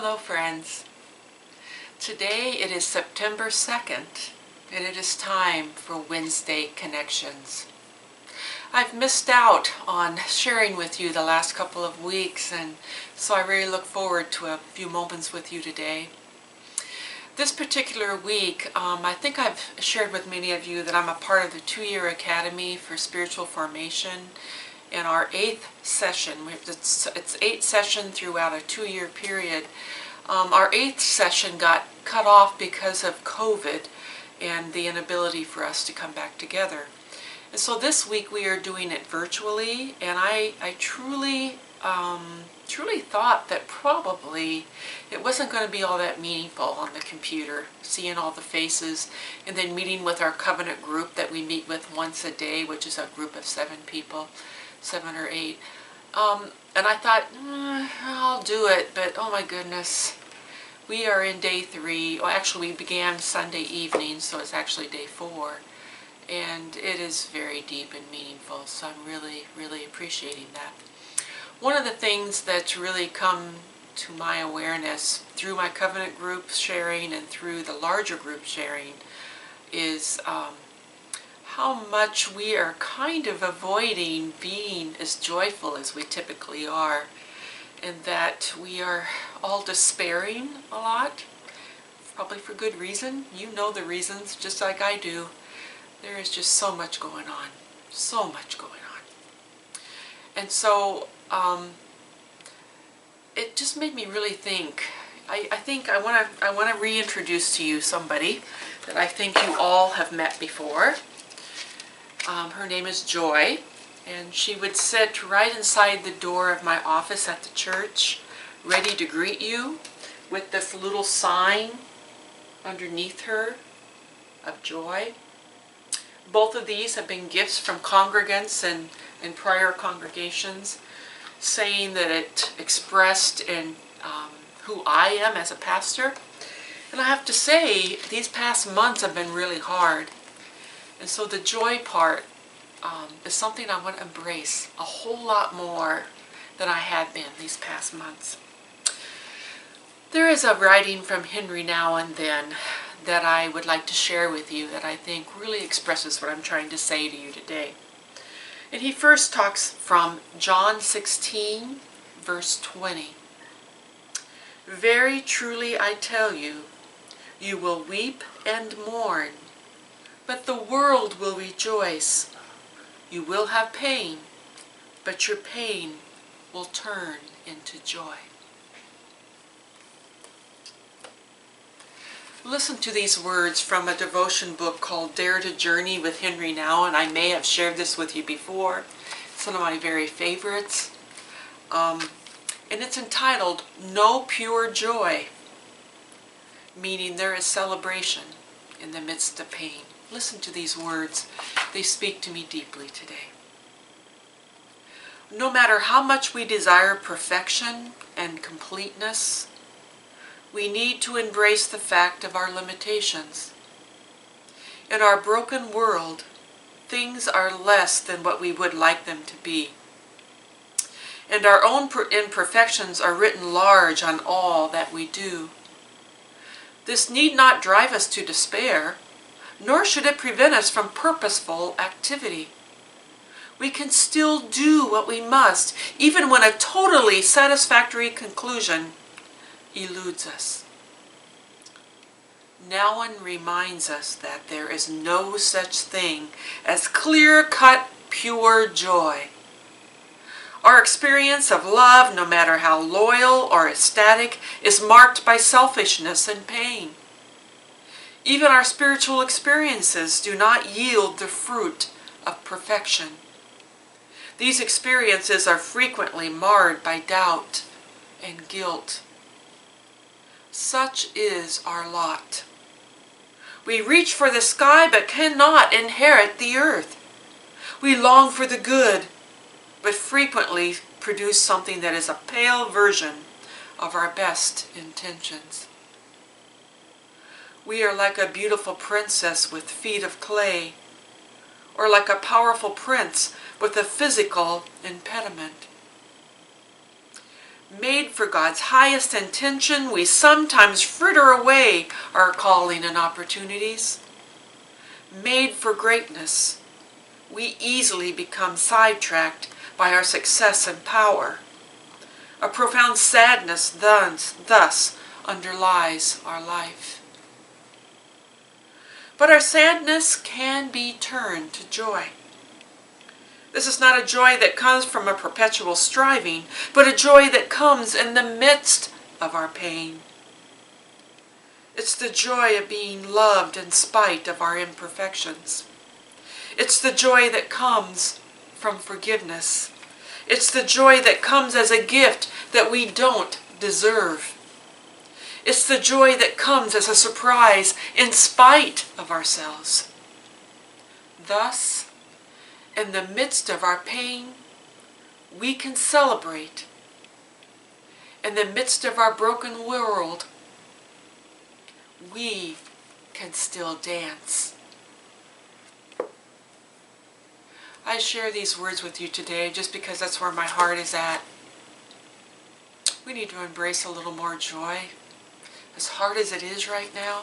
Hello friends. Today it is September 2nd and it is time for Wednesday Connections. I've missed out on sharing with you the last couple of weeks, and so I really look forward to a few moments with you today. This particular week, I think I've shared with many of you that I'm a part of the 2-year Academy for Spiritual Formation. In our 8th session, it's 8 sessions throughout a 2-year period. Our 8th session got cut off because of COVID and the inability for us to come back together. And so this week we are doing it virtually, and I truly thought that probably it wasn't going to be all that meaningful on the computer, seeing all the faces, and then meeting with our covenant group that we meet with once a day, which is a group of 7 people. 7 or 8, and I thought, I'll do it, but oh my goodness, we are in day 3. Well, actually we began Sunday evening, so it's actually day 4, and it is very deep and meaningful, so I'm really appreciating that. One of the things that's really come to my awareness through my covenant group sharing and through the larger group sharing is how much we are kind of avoiding being as joyful as we typically are, and that we are all despairing a lot, probably for good reason. You know the reasons, just like I do. There is just so much going on, so much going on. And so it just made me really think. I think I want to reintroduce to you somebody that I think you all have met before. Her name is Joy, and she would sit right inside the door of my office at the church, ready to greet you with this little sign underneath her of joy. Both of these have been gifts from congregants and prior congregations, saying that it expressed in who I am as a pastor. And I have to say, these past months have been really hard. And so the joy part is something I want to embrace a whole lot more than I have been these past months. There is a writing from Henry Now and Then that I would like to share with you that I think really expresses what I'm trying to say to you today. And he first talks from John 16, verse 20. Very truly I tell you, you will weep and mourn, but the world will rejoice. You will have pain, but your pain will turn into joy. Listen to these words from a devotion book called Dare to Journey with Henry Now, and I may have shared this with you before. It's one of my very favorites. And it's entitled, No Pure Joy, meaning there is celebration in the midst of pain. Listen to these words. They speak to me deeply today. No matter how much we desire perfection and completeness, we need to embrace the fact of our limitations. In our broken world, things are less than what we would like them to be. And our own imperfections are written large on all that we do. This need not drive us to despair, nor should it prevent us from purposeful activity. We can still do what we must, even when a totally satisfactory conclusion eludes us. Now one reminds us that there is no such thing as clear-cut, pure joy. Our experience of love, no matter how loyal or ecstatic, is marked by selfishness and pain. Even our spiritual experiences do not yield the fruit of perfection. These experiences are frequently marred by doubt and guilt. Such is our lot. We reach for the sky but cannot inherit the earth. We long for the good, but frequently produce something that is a pale version of our best intentions. We are like a beautiful princess with feet of clay, or like a powerful prince with a physical impediment. Made for God's highest intention, we sometimes fritter away our calling and opportunities. Made for greatness, we easily become sidetracked by our success and power. A profound sadness thus underlies our life. But our sadness can be turned to joy. This is not a joy that comes from a perpetual striving, but a joy that comes in the midst of our pain. It's the joy of being loved in spite of our imperfections. It's the joy that comes from forgiveness. It's the joy that comes as a gift that we don't deserve. It's the joy that comes as a surprise in spite of ourselves. Thus, in the midst of our pain, we can celebrate. In the midst of our broken world, we can still dance. I share these words with you today just because that's where my heart is at. We need to embrace a little more joy, as hard as it is right now.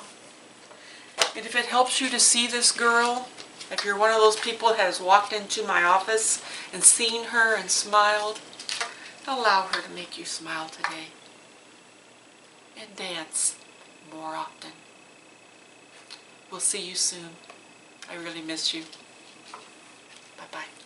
And if it helps you to see this girl, if you're one of those people that has walked into my office and seen her and smiled, allow her to make you smile today. And dance more often. We'll see you soon. I really miss you. Bye-bye.